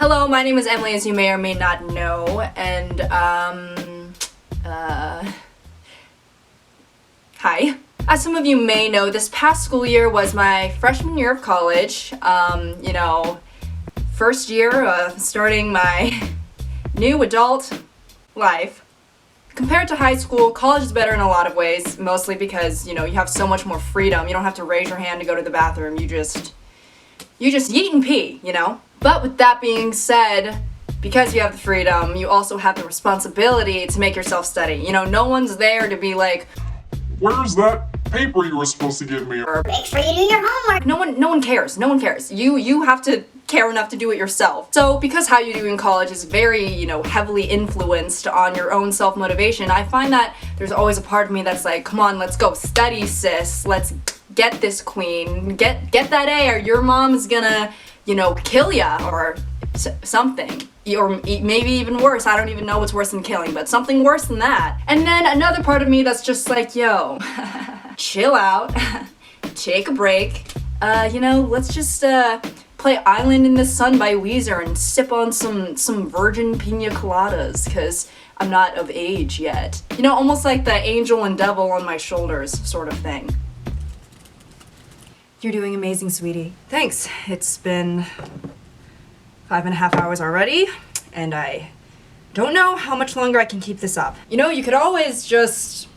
Hello, my name is Emily, as you may or may not know, and, hi. As some of you may know, this past school year was my freshman year of college, first year, starting my new adult life. Compared to high school, college is better in a lot of ways, mostly because, you have so much more freedom. You don't have to raise your hand to go to the bathroom, you just yeet and pee, But with that being said, because you have the freedom, you also have the responsibility to make yourself study. No one's there to be like, "Where's that paper you were supposed to give me?" or "Make sure you do your homework." No one cares. No one cares. You have to care enough to do it yourself. So because how you do in college is very, heavily influenced on your own self-motivation, I find that there's always a part of me that's like, come on, let's go study, sis. Let's get this queen. Get that A, or your mom's gonna kill ya, or something. Or maybe even worse, I don't even know what's worse than killing, but something worse than that. And then another part of me that's just like, yo, chill out, take a break, let's just play Island in the Sun by Weezer and sip on some virgin pina coladas, cause I'm not of age yet. Almost like the angel and devil on my shoulders sort of thing. You're doing amazing, sweetie. Thanks. It's been 5.5 hours already, and I don't know how much longer I can keep this up. You could always just,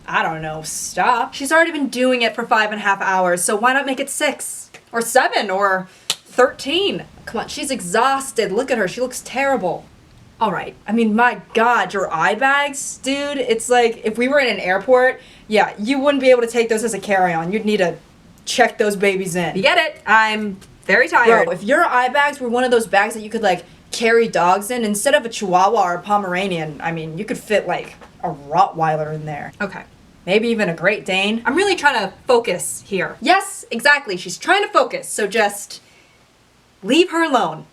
I don't know, stop. She's already been doing it for 5.5 hours, so why not make it 6? Or 7, or 13? Come on, she's exhausted. Look at her, she looks terrible. Alright, my god, your eye bags, dude, it's like, if we were in an airport, yeah, you wouldn't be able to take those as a carry-on. You'd need to check those babies in. You get it? I'm very tired. Bro, if your eye bags were one of those bags that you could, carry dogs in, instead of a Chihuahua or a Pomeranian, you could fit, a Rottweiler in there. Okay. Maybe even a Great Dane. I'm really trying to focus here. Yes, exactly. She's trying to focus, so just leave her alone.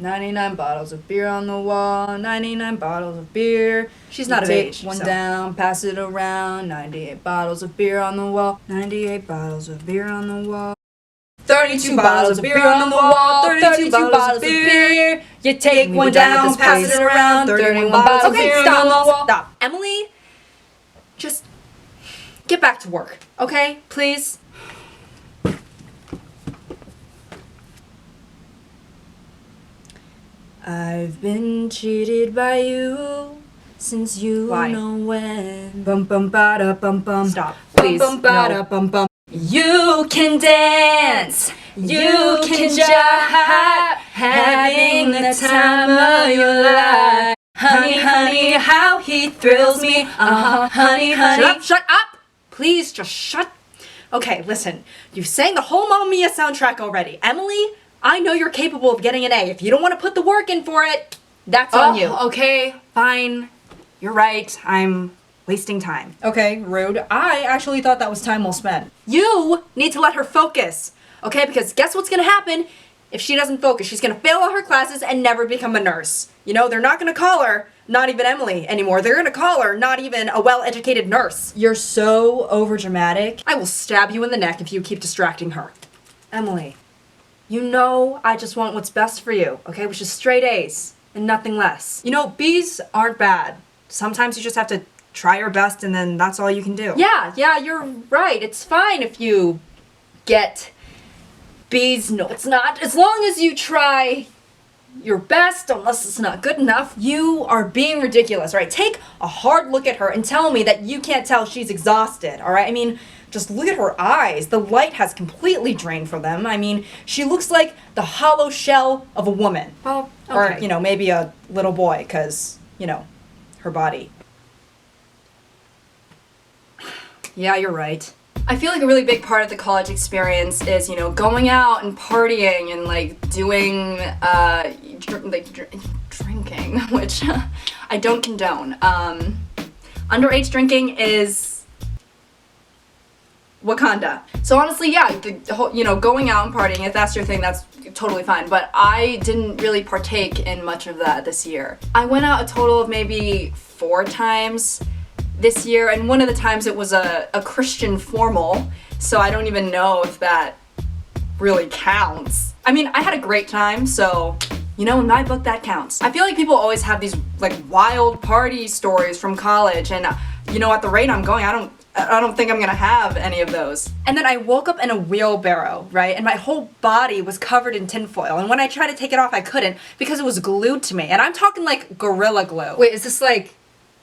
"99 bottles of beer on the wall, 99 bottles of beer." She's not of age. One down, pass it around, 98 bottles of beer on the wall, 98 bottles of beer on the wall. 32 bottles of beer on the wall, 32 bottles of beer. You take one down, pass it around, 31 bottles of beer on the wall. Stop. Emily, just get back to work, okay? Please? I've been cheated by you since you know when. Bum bum ba da bum bum. Stop, please. Bum bum ba da bum bum. You can dance, you can jive, having the time of your life. Honey, honey, how he thrills me. Honey, honey. Shut up! Please, just shut. Okay, listen. You've sang the whole Mamma Mia soundtrack already. Emily, I know you're capable of getting an A. If you don't want to put the work in for it, that's on you. Okay, fine. You're right. I'm wasting time. Okay, rude. I actually thought that was time well spent. You need to let her focus, okay? Because guess what's gonna happen if she doesn't focus? She's gonna fail all her classes and never become a nurse. They're not gonna call her not even Emily anymore. They're gonna call her not even a well-educated nurse. You're so overdramatic. I will stab you in the neck if you keep distracting her. Emily. I just want what's best for you, okay? Which is straight A's and nothing less. B's aren't bad. Sometimes you just have to try your best and then that's all you can do. Yeah, you're right. It's fine if you get B's. No, it's not. As long as you try your best, unless it's not good enough. You are being ridiculous, all right? Take a hard look at her and tell me that you can't tell she's exhausted, all right? Just look at her eyes. The light has completely drained from them. She looks like the hollow shell of a woman. Oh, okay. Or, maybe a little boy, because, her body. Yeah, you're right. I feel like a really big part of the college experience is, going out and partying and, doing, drinking, which I don't condone. Underage drinking is Wakanda. So honestly, yeah, the whole, going out and partying, if that's your thing, that's totally fine. But I didn't really partake in much of that this year. I went out a total of maybe 4 times. this year, and one of the times it was a Christian formal, so I don't even know if that really counts. I mean, I had a great time, so, you know, in my book, that counts. I feel like people always have these, like, wild party stories from college, and, you know, at the rate I'm going, I don't think I'm gonna have any of those. And then I woke up in a wheelbarrow, right? And my whole body was covered in tinfoil. And when I tried to take it off, I couldn't because it was glued to me. And I'm talking like Gorilla Glue. Wait, is this like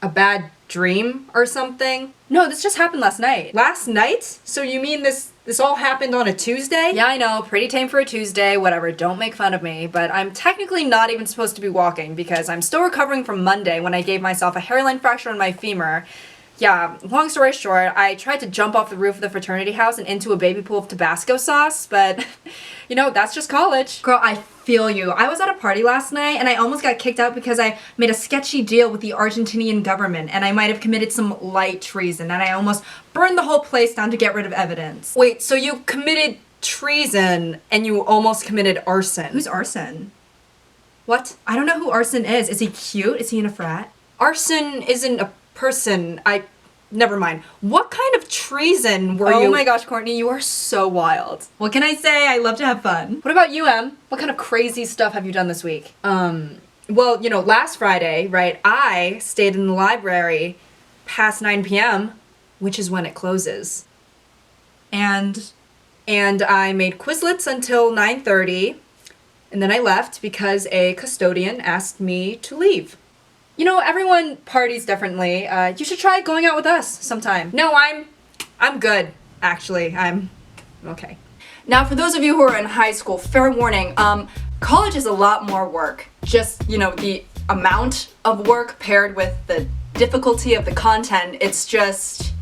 a bad dream or something? No, this just happened last night. Last night? So you mean this all happened on a Tuesday? Yeah, I know, pretty tame for a Tuesday, whatever, don't make fun of me, but I'm technically not even supposed to be walking because I'm still recovering from Monday when I gave myself a hairline fracture on my femur. Yeah, long story short, I tried to jump off the roof of the fraternity house and into a baby pool of Tabasco sauce, but, you know, that's just college. Girl, I feel you. I was at a party last night and I almost got kicked out because I made a sketchy deal with the Argentinian government and I might have committed some light treason and I almost burned the whole place down to get rid of evidence. Wait, so you committed treason and you almost committed arson? Who's Arson? What? I don't know who Arson is. Is he cute? Is he in a frat? Arson isn't a person. Never mind. What kind of treason were you? Oh my gosh, Courtney, you are so wild. What can I say? I love to have fun. What about you, Em? What kind of crazy stuff have you done this week? Well, you know, last Friday, right, I stayed in the library past 9 p.m., which is when it closes. And I made Quizlets until 9:30, and then I left because a custodian asked me to leave. You know, everyone parties differently. You should try going out with us sometime. No, I'm good, actually. I'm okay. Now, for those of you who are in high school, fair warning, college is a lot more work. Just, you know, the amount of work paired with the difficulty of the content, it's just,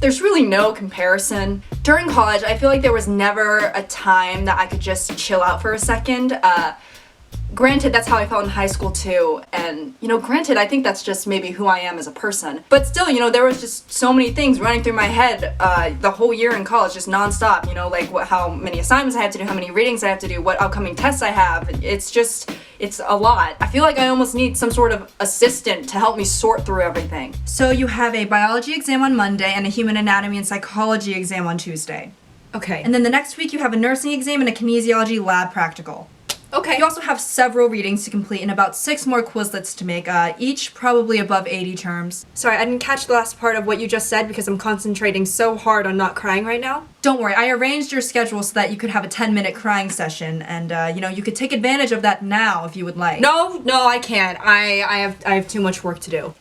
there's really no comparison. During college, I feel like there was never a time that I could just chill out for a second. Granted, that's how I felt in high school too, and, you know, granted, I think that's just maybe who I am as a person. But still, you know, there was just so many things running through my head the whole year in college, just nonstop, you know, like how many assignments I have to do, how many readings I have to do, what upcoming tests I have. It's a lot. I feel like I almost need some sort of assistant to help me sort through everything. So you have a biology exam on Monday and a human anatomy and psychology exam on Tuesday. Okay. And then the next week you have a nursing exam and a kinesiology lab practical. Okay. You also have several readings to complete and about 6 more Quizlets to make, each probably above 80 terms. Sorry, I didn't catch the last part of what you just said because I'm concentrating so hard on not crying right now. Don't worry, I arranged your schedule so that you could have a 10-minute crying session and, you know, you could take advantage of that now if you would like. No, I can't. I have too much work to do.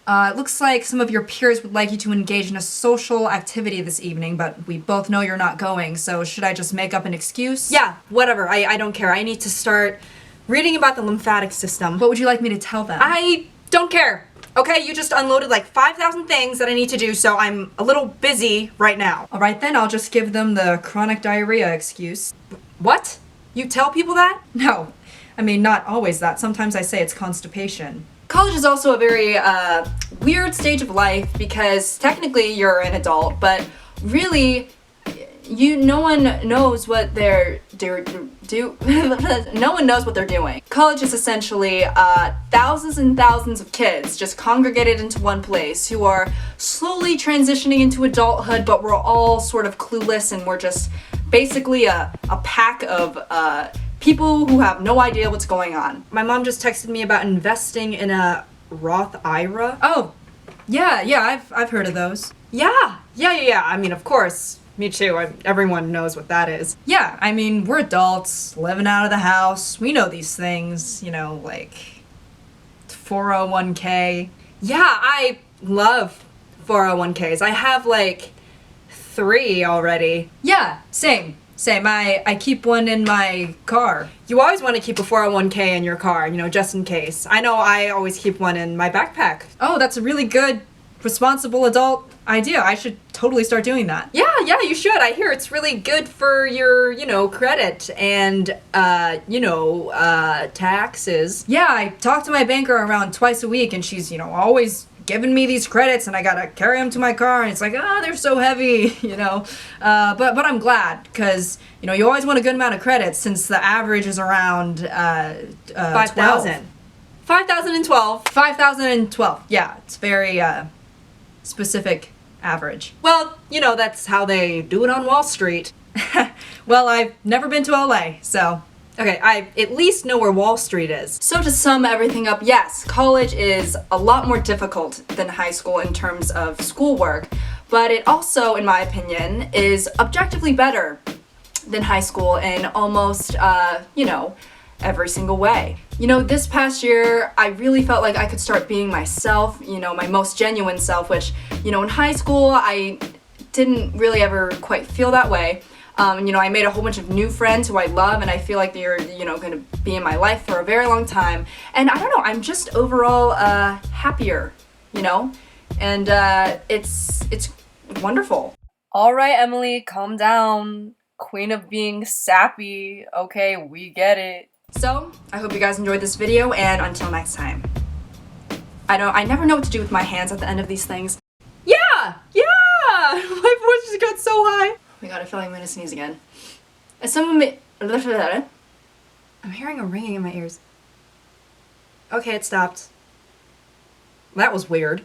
It looks like some of your peers would like you to engage in a social activity this evening, but we both know you're not going, so should I just make up an excuse? Yeah, whatever, I don't care. I need to start reading about the lymphatic system. What would you like me to tell them? I don't care. Okay, you just unloaded like 5,000 things that I need to do, so I'm a little busy right now. Alright then, I'll just give them the chronic diarrhea excuse. What? You tell people that? No. I mean, not always that. Sometimes I say it's constipation. College is also a very weird stage of life because technically you're an adult, but really, no one knows what they're no one knows what they're doing. College is essentially thousands and thousands of kids just congregated into one place who are slowly transitioning into adulthood, but we're all sort of clueless and we're just basically a pack of people who have no idea what's going on. My mom just texted me about investing in a Roth IRA. Oh, yeah, I've heard of those. Yeah. I mean, of course, me too. Everyone knows what that is. Yeah, I mean, we're adults, living out of the house. We know these things, you know, like 401k. Yeah, I love 401ks. I have like 3 already. Yeah, same. I keep one in my car. You always want to keep a 401k in your car, you know, just in case. I know I always keep one in my backpack. Oh, that's a really good, responsible adult idea. I should totally start doing that. Yeah, you should. I hear it's really good for your, you know, credit and, taxes. Yeah, I talk to my banker around twice a week and she's, you know, always giving me these credits and I gotta carry them to my car and it's like, they're so heavy, you know. But I'm glad because, you know, you always want a good amount of credits since the average is around 5,000. 5,012. 5,012. Yeah, it's very specific average. Well, you know, that's how they do it on Wall Street. Well, I've never been to LA, so okay, I at least know where Wall Street is. So to sum everything up, yes, college is a lot more difficult than high school in terms of schoolwork, but it also, in my opinion, is objectively better than high school in almost, you know, every single way. You know, this past year, I really felt like I could start being myself, you know, my most genuine self, which, you know, in high school, I didn't really ever quite feel that way. You know, I made a whole bunch of new friends who I love, and I feel like they're, you know, gonna be in my life for a very long time. And I don't know, I'm just overall, happier, you know? And, it's wonderful. All right, Emily, calm down. Queen of being sappy. Okay, we get it. So, I hope you guys enjoyed this video, and until next time. I never know what to do with my hands at the end of these things. Yeah! My voice just got so high. Oh my god, I feel like I'm gonna sneeze again. As someone may- I'm hearing a ringing in my ears. Okay, it stopped. That was weird.